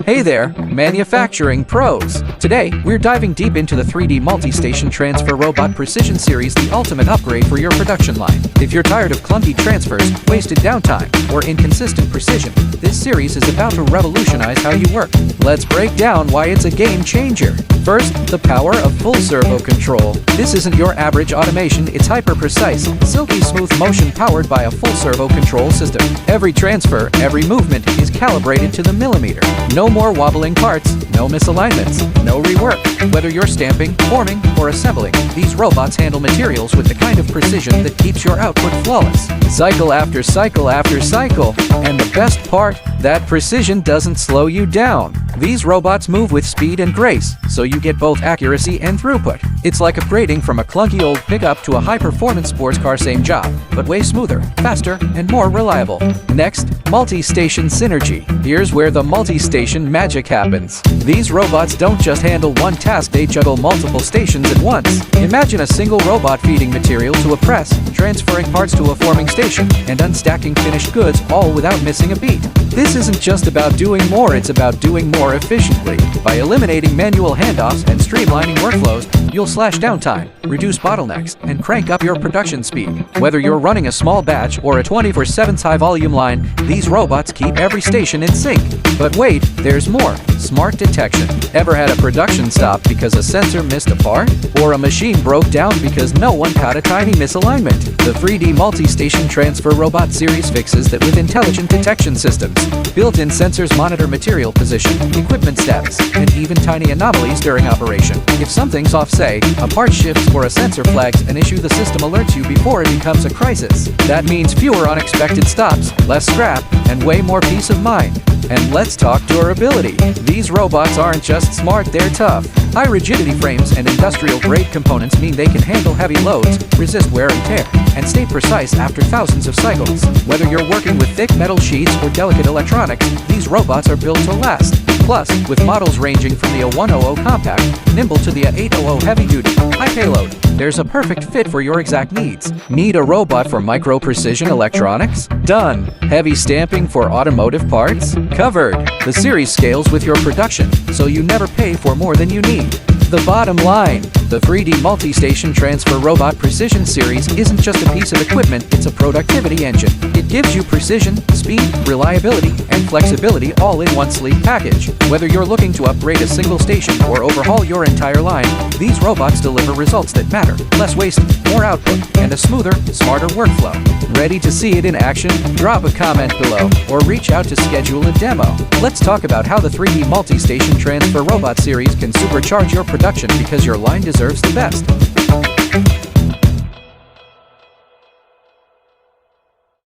Hey there, manufacturing pros! Today, we're diving deep into the 3D Multi-Station Transfer Robot Precision Series, the ultimate upgrade for your production line. If you're tired of clunky transfers, wasted downtime, or inconsistent precision, this series is about to revolutionize how you work. Let's break down why it's a game changer. First, the power of full servo control. This isn't your average automation, it's hyper-precise, silky-smooth motion powered by a full servo control system. Every transfer, every movement is calibrated to the millimeter. No more wobbling parts, no misalignments, no rework. Whether you're stamping, forming, or assembling, these robots handle materials with the kind of precision that keeps your output flawless. Cycle after cycle after cycle. And the best part, that precision doesn't slow you down. These robots move with speed and grace, so you get both accuracy and throughput. It's like upgrading from a clunky old pickup to a high-performance sports car, same job, but way smoother, faster, and more reliable. Next, multi-station synergy. Here's where the multi-station magic happens. These robots don't just handle one task, they juggle multiple stations at once. Imagine a single robot feeding material to a press, transferring parts to a forming station, and unstacking finished goods, all without missing a beat. This isn't just about doing more, it's about doing more efficiently. By eliminating manual handoffs and streamlining workflows, you'll slash downtime, reduce bottlenecks, and crank up your production speed. Whether you're running a small batch or a 24/7 high-volume line, these robots keep every station in sync. But wait, there's more. Smart detection. Ever had a production stop because a sensor missed a part? Or a machine broke down because no one caught a tiny misalignment? The 3D Multi-Station Transfer Robot Series fixes that with intelligent detection systems. Built-in sensors monitor material position, equipment status, and even tiny anomalies during operation. If something's off, say, a part shifts or a sensor flags an issue, the system alerts you before it becomes a crisis. That means fewer unexpected stops, less scrap, and way more peace of mind. And let's talk durability. These robots aren't just smart, they're tough. High-rigidity frames and industrial-grade components mean they can handle heavy loads, resist wear and tear, and stay precise after thousands of cycles. Whether you're working with thick metal sheets or delicate electronics, these robots are built to last. Plus, with models ranging from the A100 compact, nimble to the A800 heavy-duty, high payload, there's a perfect fit for your exact needs. Need a robot for micro-precision electronics? Done. Heavy stamping for automotive parts? Covered. The series scales with your production, so you never pay for more than you need. The bottom line, the 3D Multi-Station Transfer Robot Precision Series isn't just a piece of equipment, it's a productivity engine. It gives you precision, speed, reliability, and flexibility all in one sleek package. Whether you're looking to upgrade a single station or overhaul your entire line, these robots deliver results that matter. Less waste, more output, and a smoother, smarter workflow. Ready to see it in action? Drop a comment below or reach out to schedule a demo. Let's talk about how the 3D Multi-Station Transfer Robot Series can supercharge your production because your line deserves the best.